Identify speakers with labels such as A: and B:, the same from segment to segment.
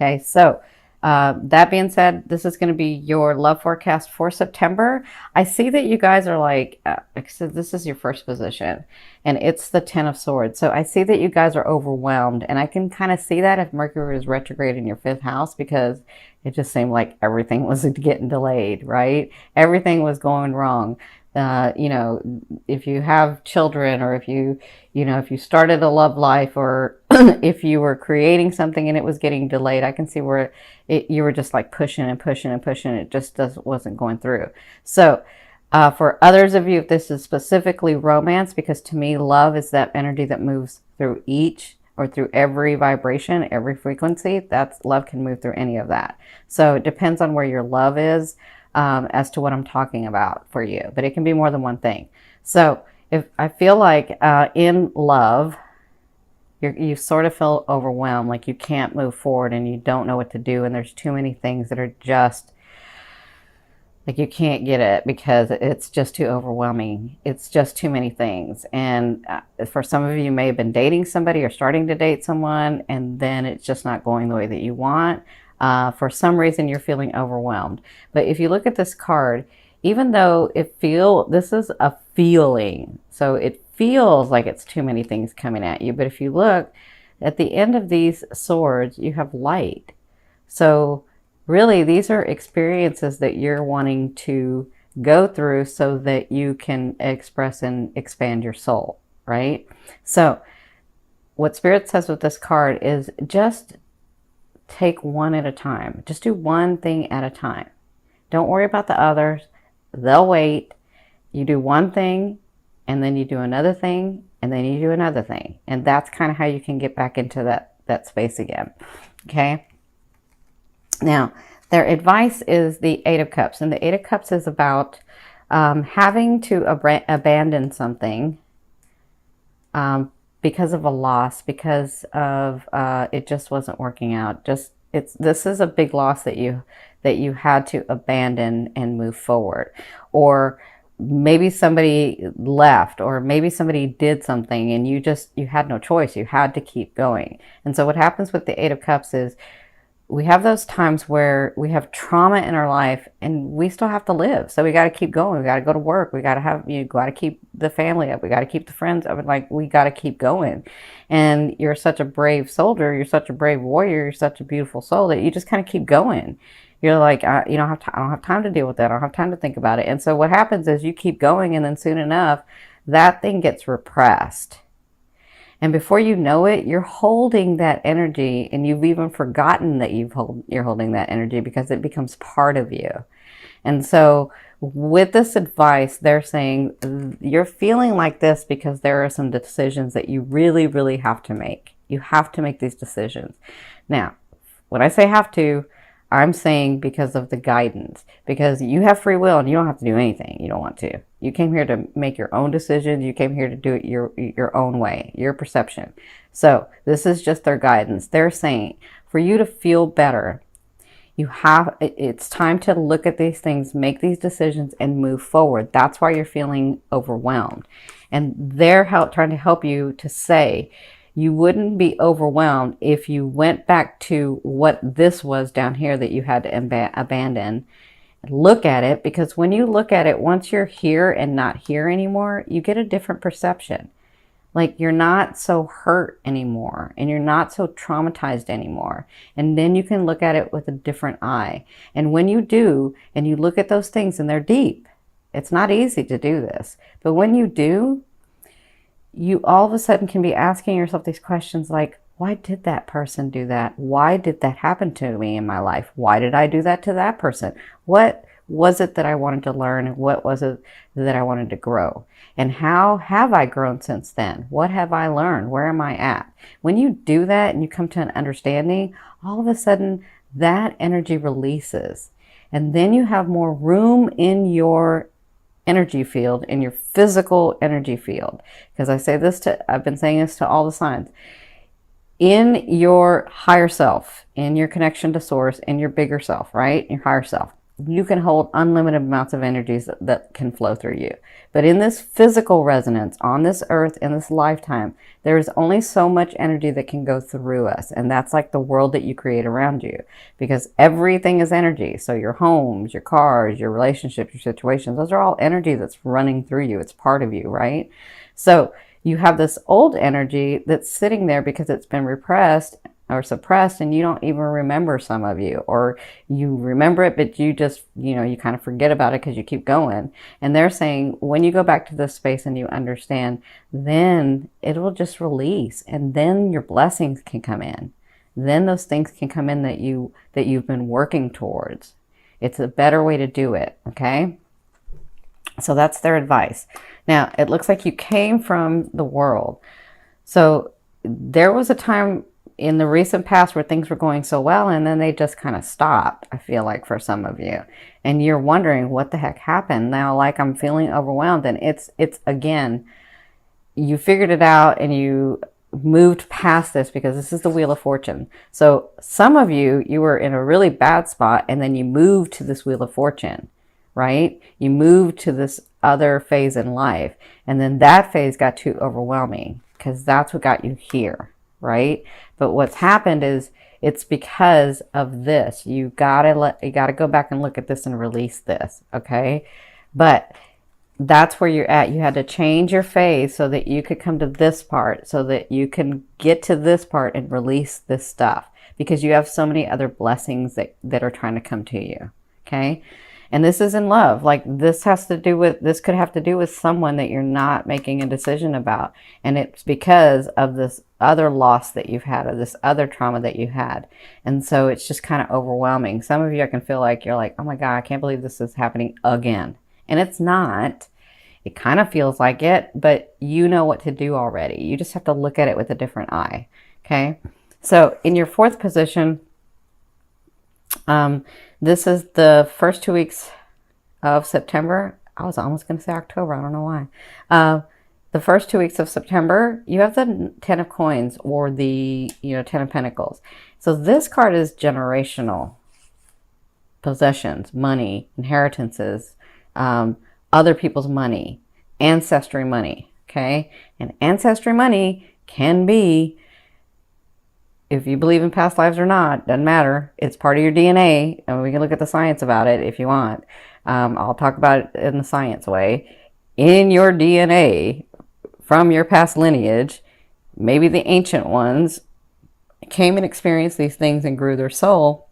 A: Okay, so that being said, this is going to be your love forecast for September. I see that you guys are like, so this is your first position, and it's the Ten of Swords. So I see that you guys are overwhelmed, and I can kind of see that if Mercury was retrograde in your fifth house, because it just seemed like everything was getting delayed, right? Everything was going wrong. You know, if you have children, or if if you started a love life, or if you were creating something and it was getting delayed, I can see where you were just like pushing and pushing and pushing. It just wasn't going through. So for others of you, if this is specifically romance, because to me, love is that energy that moves through each or through every vibration, every frequency. That's love can move through any of that. So it depends on where your love is. As to what I'm talking about for you, but it can be more than one thing. So if I feel like in love, you sort of feel overwhelmed, like you can't move forward and you don't know what to do, and there's too many things that are just like you can't get it because it's just too overwhelming. It's just too many things. And for some of you, you may have been dating somebody or starting to date someone, and then it's just not going the way that you want. For some reason, you're feeling overwhelmed. But if you look at this card, even though this is a feeling, so it feels like it's too many things coming at you. But if you look at the end of these swords, you have light. So really, these are experiences that you're wanting to go through so that you can express and expand your soul, right? So what Spirit says with this card is just take one at a time. Just do one thing at a time. Don't worry about the others. They'll wait. You do one thing, and then you do another thing, and then you do another thing. And that's kind of how you can get back into that space again. Okay? Now, their advice is the Eight of Cups. And the Eight of Cups is about having to abandon something because of a loss, because of it just wasn't working out. This is a big loss that you had to abandon and move forward. Or maybe somebody left, or maybe somebody did something and you had no choice. You had to keep going. And so what happens with the Eight of Cups is we have those times where we have trauma in our life and we still have to live. So we got to keep going. We got to go to work. We got to keep the family up. We got to keep the friends up. Like, we got to keep going. And you're such a brave soldier. You're such a brave warrior. You're such a beautiful soul that you just kind of keep going. You're like, I don't have time to deal with that. I don't have time to think about it. And so what happens is you keep going, and then soon enough, that thing gets repressed. And before you know it, you're holding that energy, and you've even forgotten that you're holding that energy because it becomes part of you. And so with this advice, they're saying you're feeling like this because there are some decisions that you really, really have to make. You have to make these decisions. Now, when I say have to, I'm saying because of the guidance, because you have free will and you don't have to do anything you don't want to. You came here to make your own decisions. You came here to do it your own way, your perception. So this is just their guidance. They're saying for you to feel better, it's time to look at these things, make these decisions, and move forward. That's why you're feeling overwhelmed. And they're trying to help you to say, you wouldn't be overwhelmed if you went back to what this was down here that you had to abandon. Look at it, because when you look at it, once you're here and not here anymore, you get a different perception. Like, you're not so hurt anymore, and you're not so traumatized anymore. And then you can look at it with a different eye. And when you do, and you look at those things, and they're deep, it's not easy to do this. But when you do, you all of a sudden can be asking yourself these questions like, why did that person do that? Why did that happen to me in my life? Why did I do that to that person? What was it that I wanted to learn? What was it that I wanted to grow? And how have I grown since then? What have I learned? Where am I at? When you do that and you come to an understanding, all of a sudden that energy releases. And then you have more room in your energy field, in your physical energy field. Because I've been saying this to all the signs. In your higher self, in your connection to source, in your bigger self, right? Your higher self. you can hold unlimited amounts of energies that can flow through you. But in this physical resonance on this earth in this lifetime, there is only so much energy that can go through us. And that's like the world that you create around you, because everything is energy. So your homes, your cars, your relationships, your situations, those are all energy that's running through you. It's part of you, right? So you have this old energy that's sitting there because it's been repressed or suppressed, and you don't even remember, some of you, or you remember it, but you just, you kind of forget about it because you keep going. And they're saying when you go back to this space and you understand, then it will just release, and then your blessings can come in. Then those things can come in that you've been working towards. It's a better way to do it, okay? So that's their advice. Now, it looks like you came from the world. So there was a time in the recent past where things were going so well, and then they just kind of stopped, I feel like, for some of you. And you're wondering what the heck happened. Now, like, I'm feeling overwhelmed, and it's again, you figured it out and you moved past this, because this is the Wheel of Fortune. So some of you were in a really bad spot, and then you moved to this Wheel of Fortune, right? You moved to this other phase in life, and then that phase got too overwhelming, because that's what got you here, right? But what's happened is it's because of this. You gotta go back and look at this and release this, okay? But that's where you're at. You had to change your phase so that you could come to this part, so that you can get to this part and release this stuff, because you have so many other blessings that are trying to come to you, okay? And this is in love. Like, this could have to do with someone that you're not making a decision about. And it's because of this other loss that you've had, or this other trauma that you had. And so it's just kind of overwhelming. Some of you, I can feel like you're like, oh my God, I can't believe this is happening again. And it's not. It kind of feels like it, but you know what to do already. You just have to look at it with a different eye. Okay. So in your fourth position, this is the first 2 weeks of September. I was almost going to say October. I don't know why. The first 2 weeks of September, you have the 10 of Coins, or the 10 of Pentacles. So this card is generational possessions, money, inheritances, other people's money, ancestry money. Okay. And ancestry money can be, if you believe in past lives or not, doesn't matter. It's part of your DNA, and we can look at the science about it if you want. I'll talk about it in the science way. In your DNA, from your past lineage, maybe the ancient ones came and experienced these things and grew their soul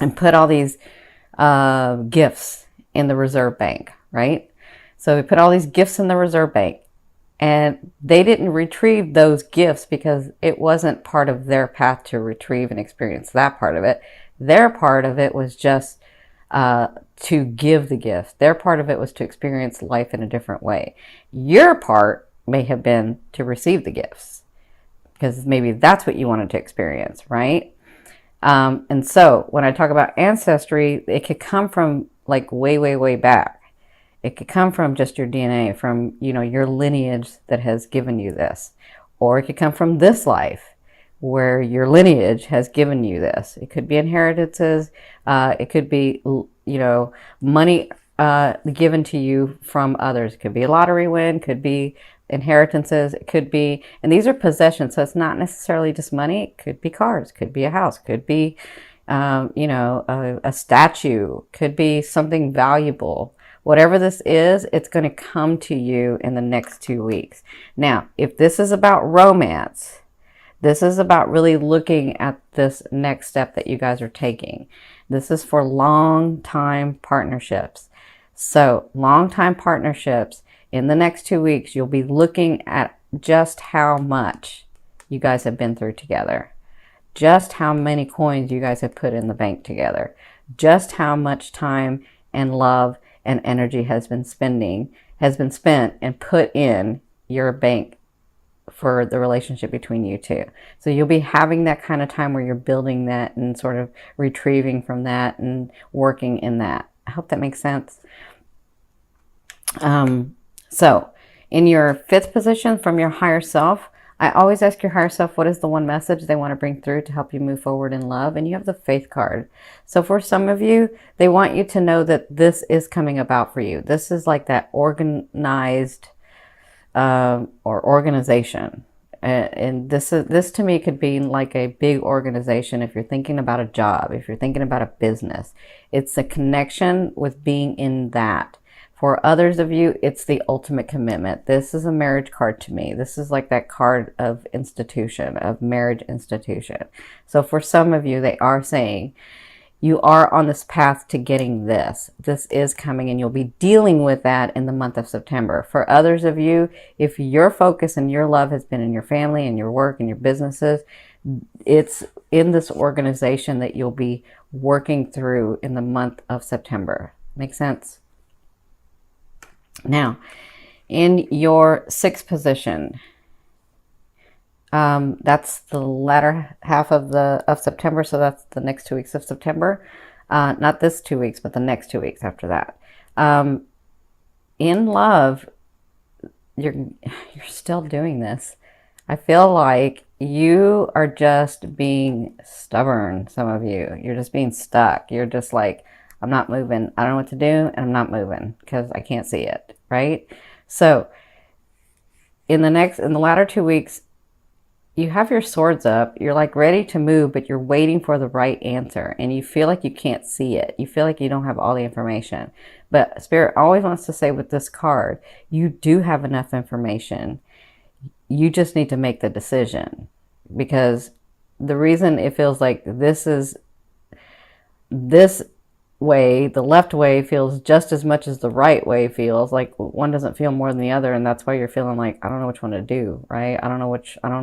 A: and put all these gifts in the reserve bank, right? So we put all these gifts in the reserve bank. And they didn't retrieve those gifts because it wasn't part of their path to retrieve and experience that part of it. Their part of it was just to give the gift. Their part of it was to experience life in a different way. Your part may have been to receive the gifts, because maybe that's what you wanted to experience, right? And so when I talk about ancestry, it could come from like way, way, way back. It could come from just your DNA, from, your lineage that has given you this. Or it could come from this life where your lineage has given you this. It could be inheritances. It could be, money given to you from others. It could be a lottery win, could be inheritances. It could be, and these are possessions. So it's not necessarily just money. It could be cars, could be a house, could be, a statue, could be something valuable. Whatever this is, it's going to come to you in the next 2 weeks. Now, if this is about romance, this is about really looking at this next step that you guys are taking. This is for long-time partnerships. So, long-time partnerships, in the next 2 weeks, you'll be looking at just how much you guys have been through together. Just how many coins you guys have put in the bank together. Just how much time and love and energy has been spent and put in your bank for the relationship between you two. So you'll be having that kind of time where you're building that and sort of retrieving from that and working in that. I hope that makes sense. So in your fifth position, from your higher self, I always ask your higher self, what is the one message they want to bring through to help you move forward in love? And you have the Faith card. So for some of you, they want you to know that this is coming about for you. This is like that organized or organization. And this to me could be like a big organization. If you're thinking about a job, if you're thinking about a business, it's a connection with being in that. For others of you, it's the ultimate commitment. This is a marriage card to me. This is like that card of institution, of marriage institution. So for some of you, they are saying, you are on this path to getting this. This is coming, and you'll be dealing with that in the month of September. For others of you, if your focus and your love has been in your family and your work and your businesses, it's in this organization that you'll be working through in the month of September. Make sense? Now, in your sixth position, that's the latter half of September, so that's the next 2 weeks of September. Not this 2 weeks, but the next 2 weeks after that. In love, you're still doing this. I feel like you are just being stubborn, some of you. You're just being stuck. You're just like, I'm not moving. I don't know what to do, and I'm not moving because I can't see it, right? So in the latter 2 weeks, you have your swords up. You're like ready to move, but you're waiting for the right answer, and you feel like you can't see it. You feel like you don't have all the information. But Spirit always wants to say with this card, you do have enough information. You just need to make the decision, because the reason it feels like this way, the left way feels just as much as the right way feels. Like one doesn't feel more than the other, and that's why you're feeling like, I don't know which one to do, right? I don't know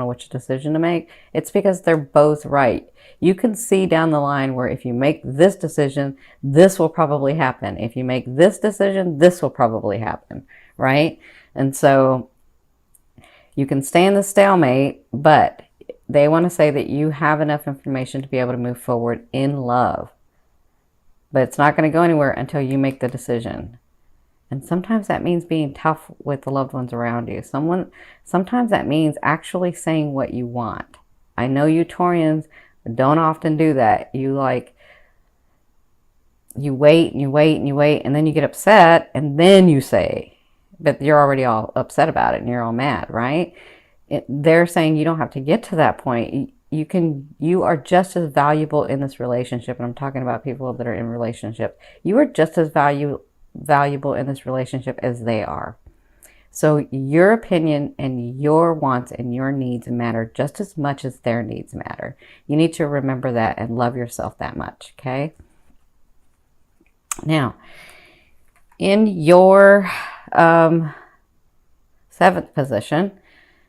A: which decision to make. It's because they're both right. You can see down the line where if you make this decision, this will probably happen. If you make this decision, this will probably happen, right? And so you can stay in the stalemate, but they want to say that you have enough information to be able to move forward in love. But it's not going to go anywhere until you make the decision. And sometimes that means being tough with the loved ones around you. Sometimes that means actually saying what you want. I know you Taurians don't often do that. You wait and you wait and you wait, and then you get upset, and then you say, but you're already all upset about it and you're all mad, right? They're saying you don't have to get to that point. You are just as valuable in this relationship, and I'm talking about people that are in relationship. You are just as valuable in this relationship as they are. So your opinion and your wants and your needs matter just as much as their needs matter. You need to remember that and love yourself that much, okay? Now, in your seventh position,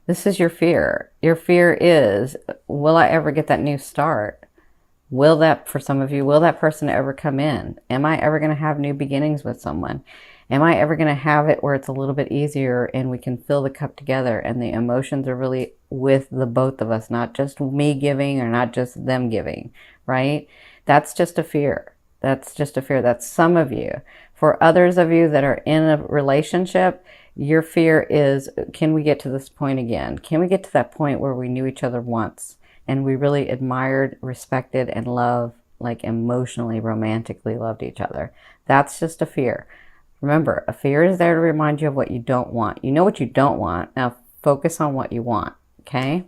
A: this is your fear. Your fear is, will I ever get that new start? For some of you, will that person ever come in? Am I ever going to have new beginnings with someone? Am I ever going to have it where it's a little bit easier and we can fill the cup together and the emotions are really with the both of us, not just me giving or not just them giving, right? That's just a fear. That's just a fear. That's some of you. For others of you that are in a relationship, your fear is, can we get to this point again? Can we get to that point where we knew each other once and we really admired, respected, and loved, like emotionally, romantically loved each other? That's just a fear. Remember, a fear is there to remind you of what you don't want. You know what you don't want. Now focus on what you want, okay?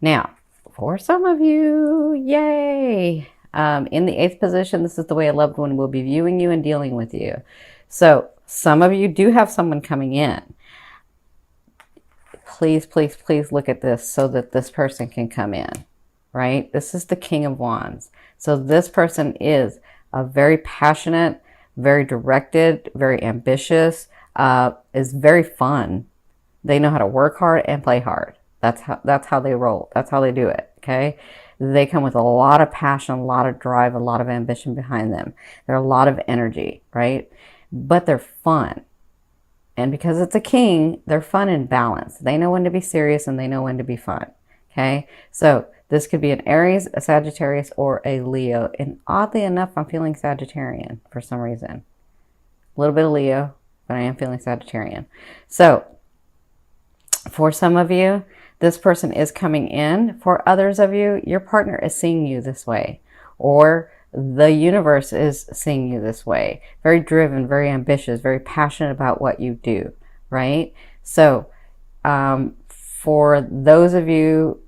A: Now, for some of you, yay! In the eighth position, this is the way a loved one will be viewing you and dealing with you. So some of you do have someone coming in. Please, please, please look at this so that this person can come in, right? This is the King of Wands. So this person is a very passionate, very directed, very ambitious, is very fun. They know how to work hard and play hard. That's how they roll. That's how they do it, okay? They come with a lot of passion, a lot of drive, a lot of ambition behind them. They're a lot of energy, right? But they're fun. And because it's a king, they're fun and balanced. They know when to be serious and they know when to be fun, okay? So this could be an Aries, a Sagittarius, or a Leo. And oddly enough, I'm feeling Sagittarian for some reason. A little bit of Leo, but I am feeling Sagittarian. So For some of you, this person is coming in. For others of you, your partner is seeing you this way, or the universe is seeing you this way. Very driven, very ambitious, very passionate about what you do, right? So for those of you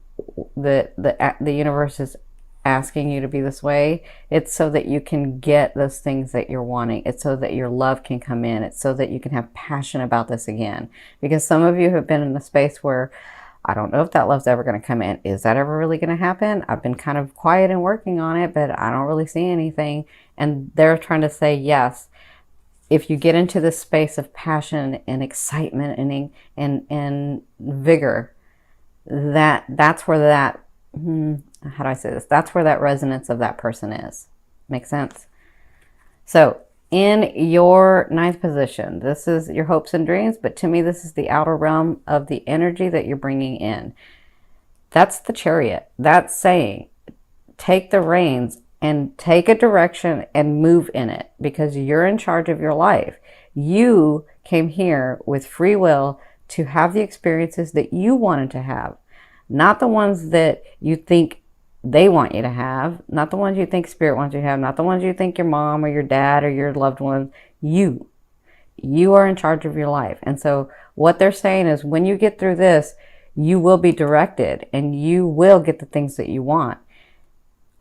A: that the universe is asking you to be this way, it's so that you can get those things that you're wanting. It's so that your love can come in. It's so that you can have passion about this again. Because some of you have been in a space where, I don't know if that love's ever going to come in. Is that ever really going to happen? I've been kind of quiet and working on it, but I don't really see anything. And they're trying to say yes. If you get into this space of passion and excitement and vigor, that's where that, how do I say this? That's where that resonance of that person is. Make sense? So in your ninth position, this is your hopes and dreams, but to me, this is the outer realm of the energy that you're bringing in. That's the Chariot. That's saying, take the reins and take a direction and move in it, because you're in charge of your life. You came here with free will to have the experiences that you wanted to have, not the ones that you think they want you to have, not the ones you think spirit wants you to have, not the ones you think your mom or your dad or your loved ones. You are in charge of your life. And so what they're saying is, when you get through this, you will be directed and you will get the things that you want.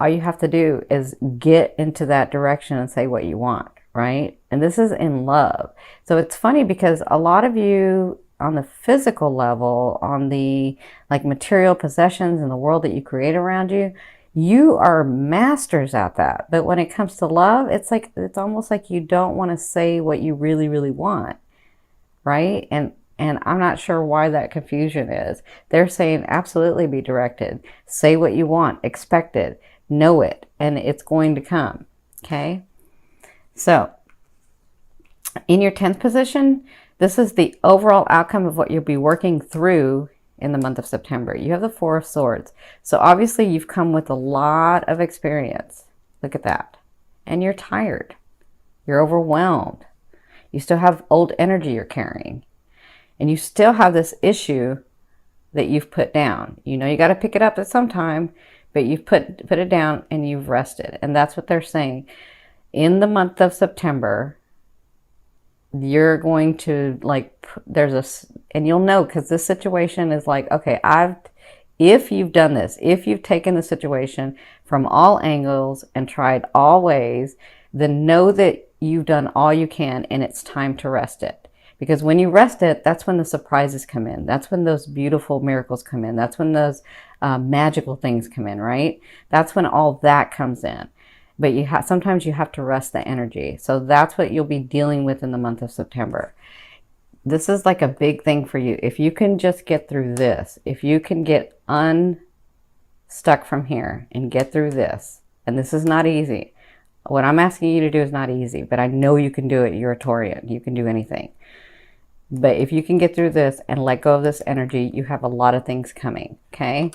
A: All you have to do is get into that direction and say what you want, right? And this is in love. So it's funny because a lot of you on the physical level, on the like material possessions in the world that you create around you, you are masters at that. But when it comes to love, it's like, it's almost like you don't want to say what you really, really want, right? And I'm not sure why that confusion is. They're saying absolutely be directed. Say what you want, expect it, know it, and it's going to come, okay? So in your 10th position, this is the overall outcome of what you'll be working through in the month of September. You have the Four of Swords. So obviously you've come with a lot of experience. Look at that. And you're tired. You're overwhelmed. You still have old energy you're carrying. And you still have this issue that you've put down. You know you got to pick it up at some time, but you've put it down and you've rested. And that's what they're saying. In the month of September, you're going to and you'll know, because this situation is like, okay, if you've done this, if you've taken the situation from all angles and tried all ways, then know that you've done all you can and it's time to rest it. Because when you rest it, that's when the surprises come in. That's when those beautiful miracles come in. That's when those magical things come in, right? That's when all that comes in. But sometimes you have to rest the energy. So that's what you'll be dealing with in the month of September. This is like a big thing for you. If you can just get through this, if you can get unstuck from here and get through this, and this is not easy. What I'm asking you to do is not easy, but I know you can do it. You're a Taurian. You can do anything. But if you can get through this and let go of this energy, you have a lot of things coming, okay?